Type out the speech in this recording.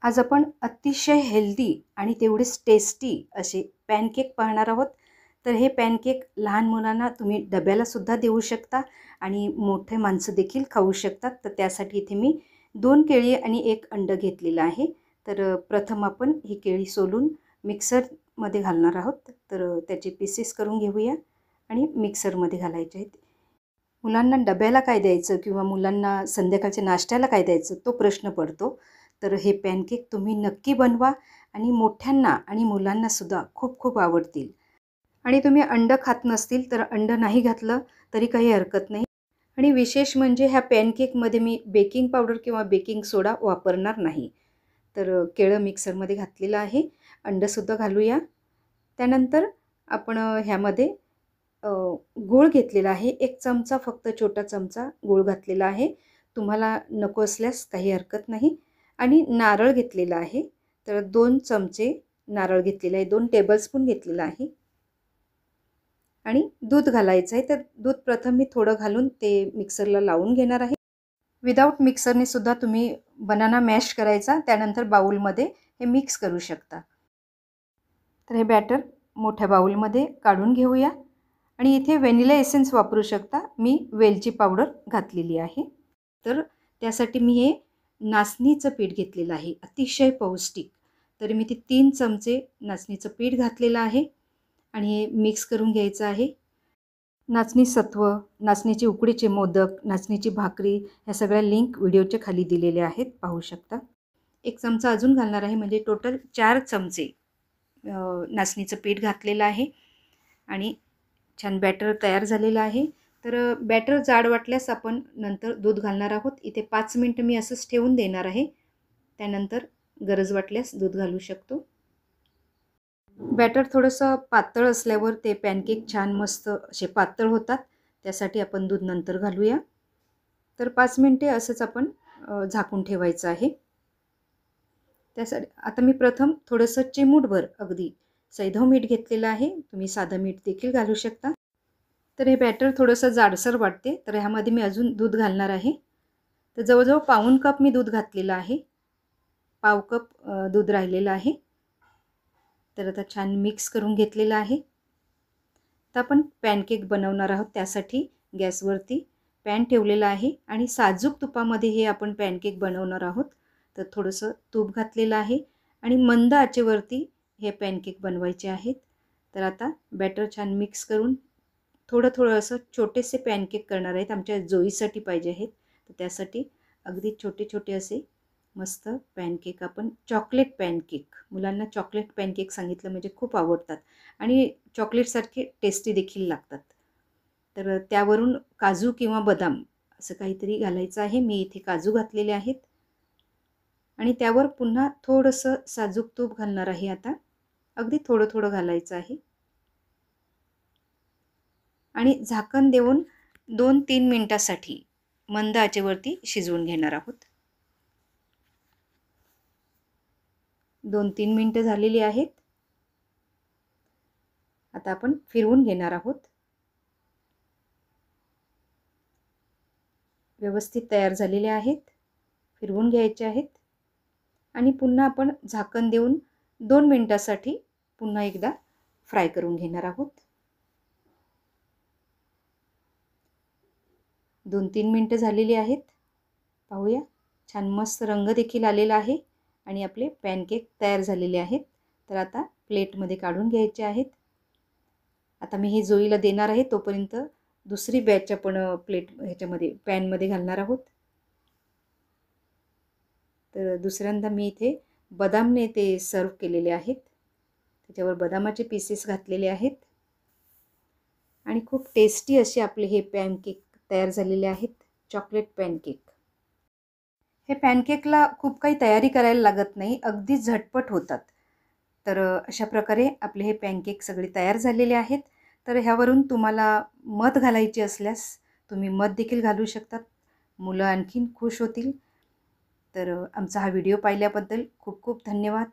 आज आपण अतिशय हेल्दी आणि तेवढेच टेस्टी असे पॅनकेक पाहणार आहोत. तर हे पॅनकेक लहान मुलांना तुम्ही डब्यालासुद्धा देऊ शकता आणि मोठे माणसं देखील खाऊ शकतात. तर त्यासाठी इथे मी 2 केळी आणि 1 अंडं घेतलेलं आहे. तर प्रथम आपण ही केळी सोलून मिक्सरमध्ये घालणार आहोत. तर त्याचे पीसेस करून घेऊया आणि मिक्सरमध्ये घालायचे आहेत. मुलांना डब्याला काय द्यायचं किंवा मुलांना संध्याकाळच्या नाश्त्याला काय द्यायचं तो प्रश्न पडतो. तर हे पॅनकेक तुम्ही नक्की बनवा आणि मोठ्यांना आणि मुलांनासुद्धा खूप खूप आवडतील. आणि तुम्ही अंडं खात नसतील तर अंडं नाही घातलं तरी काही हरकत नाही. आणि विशेष म्हणजे ह्या पॅनकेकमध्ये मी बेकिंग पावडर किंवा बेकिंग सोडा वापरणार नाही. तर केळं मिक्सरमध्ये घातलेलं आहे. अंडंसुद्धा घालूया. त्यानंतर आपण ह्यामध्ये अ, गूळ घेतलेला आहे. 1 चमचा फक्त छोटा चमचा गूळ घातलेला आहे. तुम्हाला नको असल्यास काही हरकत नाही. आणि नारळ घेतलेला आहे. तर 2 चमचे नारळ घेतलेला आहे. 2 टेबलस्पून घेतलेला आहे. आणि दूध घालायचं आहे. तर दूध प्रथम मी थोडं घालून ते मिक्सरला लावून घेणार आहे. विदाऊट मिक्सरने सुद्धा तुम्ही बनाना मॅश करायचा. त्यानंतर बाउलमध्ये हे मिक्स करू शकता. तर हे बॅटर मोठ्या बाउलमध्ये काढून घेऊया. आणि इथे व्हॅनिला एसेन्स वापरू शकता. मी वेलची पावडर घातलेली आहे. तर त्यासाठी मी हे नाचणीचं पीठ घेतलेलं आहे. अतिशय पौष्टिक. तर मी ते 3 चमचे नाचणीचं पीठ घातलेलं आहे आणि हे मिक्स करून घ्यायचं आहे. नाचणी सत्व, नाचणीचे उकडीचे मोदक, नाचणीची भाकरी ह्या सगळ्या लिंक व्हिडिओच्या खाली दिलेल्या आहेत. पाहू शकता. 1 चमचा अजून घालणार आहे म्हणजे टोटल 4 चमचे नाचणीचं पीठ घातलेलं आहे. आणि छान बॅटर तयार झालेलं आहे. तर बॅटर जाड वाटल्यास आपण नंतर दूध घालणार आहोत. इथे 5 मिनिटं मी असंच ठेवून देणार आहे. त्यानंतर गरज वाटल्यास दूध घालू शकतो. बॅटर थोडंसं पातळ असल्यावर ते पॅनकेक छान मस्त असे पातळ होतात. त्यासाठी आपण दूध नंतर घालूया. तर 5 मिनिटे असंच आपण झाकून ठेवायचं आहे. त्यासाठी आता मी प्रथम थोडंसं चिमूटभर अगदी सैंधव मीठ घेतलेलं आहे. तुम्ही साधं मीठ देखील घालू शकता. तर हे बॅटर थोडंसं जाडसर वाटते. तर ह्यामध्ये मी अजून दूध घालणार आहे. तर जवळजवळ पाऊण कप मी दूध घातलेलं आहे. पाव कप दूध राहिलेलं आहे. तर आता छान मिक्स करून घेतलेलं आहे. तर आपण पॅनकेक बनवणार आहोत. त्यासाठी गॅसवरती पॅन ठेवलेला आहे आणि साजूक तुपामध्ये हे आपण पॅनकेक बनवणार आहोत. तर थोडंसं तूप घातलेलं आहे आणि मंद आचेवरती हे पॅनकेक बनवायचे आहेत. तर आता बॅटर छान मिक्स करून थोडं थोडं असं छोटेसे पॅनकेक करणार आहेत. आमच्या जोईसाठी पाहिजे आहेत. तर त्यासाठी अगदी छोटे छोटे असे मस्त पॅनकेक आपण चॉकलेट पॅनकेक, मुलांना चॉकलेट पॅनकेक सांगितलं म्हणजे खूप आवडतात आणि चॉकलेटसारखे टेस्टी देखील लागतात. तर त्यावरून काजू किंवा बदाम असं काहीतरी घालायचं आहे. मी इथे काजू घातलेले आहेत आणि त्यावर पुन्हा थोडंसं साजूक तूप घालणार आहे. आता अगदी थोडं थोडं घालायचं आहे आणि झाकण देऊन 2-3 मिनिटासाठी मंद आचेवरती शिजवून घेणार आहोत. 2-3 मिनिटं झालेली आहेत. आता आपण फिरवून घेणार आहोत. व्यवस्थित तयार झालेले आहेत. फिरवून घ्यायचे आहेत आणि पुन्हा आपण झाकण देऊन 2 मिनिटासाठी पुन्हा एकदा फ्राय करून घेणार आहोत. 2-3 मिनिटं झालेली आहेत. पाहूया. छान मस्त रंग देखील आलेला आहे आणि आपले पॅनकेक तयार झालेले आहेत. तर आता प्लेटमध्ये काढून घ्यायचे आहेत. आता मी हे जोईला देणार आहे. तोपर्यंत दुसरी बॅच आपण प्लेट ह्याच्यामध्ये पॅनमध्ये घालणार आहोत. तर दुसऱ्यांदा मी इथे बदामने ते सर्व केलेले आहेत. त्याच्यावर बदामाचे पीसेस घातलेले आहेत आणि खूप टेस्टी असे आपले हे पॅनकेक तयार झालेले आहेत. Chocolate pancake. हे पॅनकेकला खूप काही तयारी करायला लागत नाही. अगदी झटपट होतात. तर अशा प्रकारे आपले हे पॅनकेक सगळे तयार झालेले आहेत. तर ह्यावरून तुम्हाला मध घालायची असल्यास तुम्ही मध देखील घालू शकतात. मुलं आणखीन खुश होतील. तर आमचा हा व्हिडिओ पाहिल्याबद्दल खूप खूप धन्यवाद.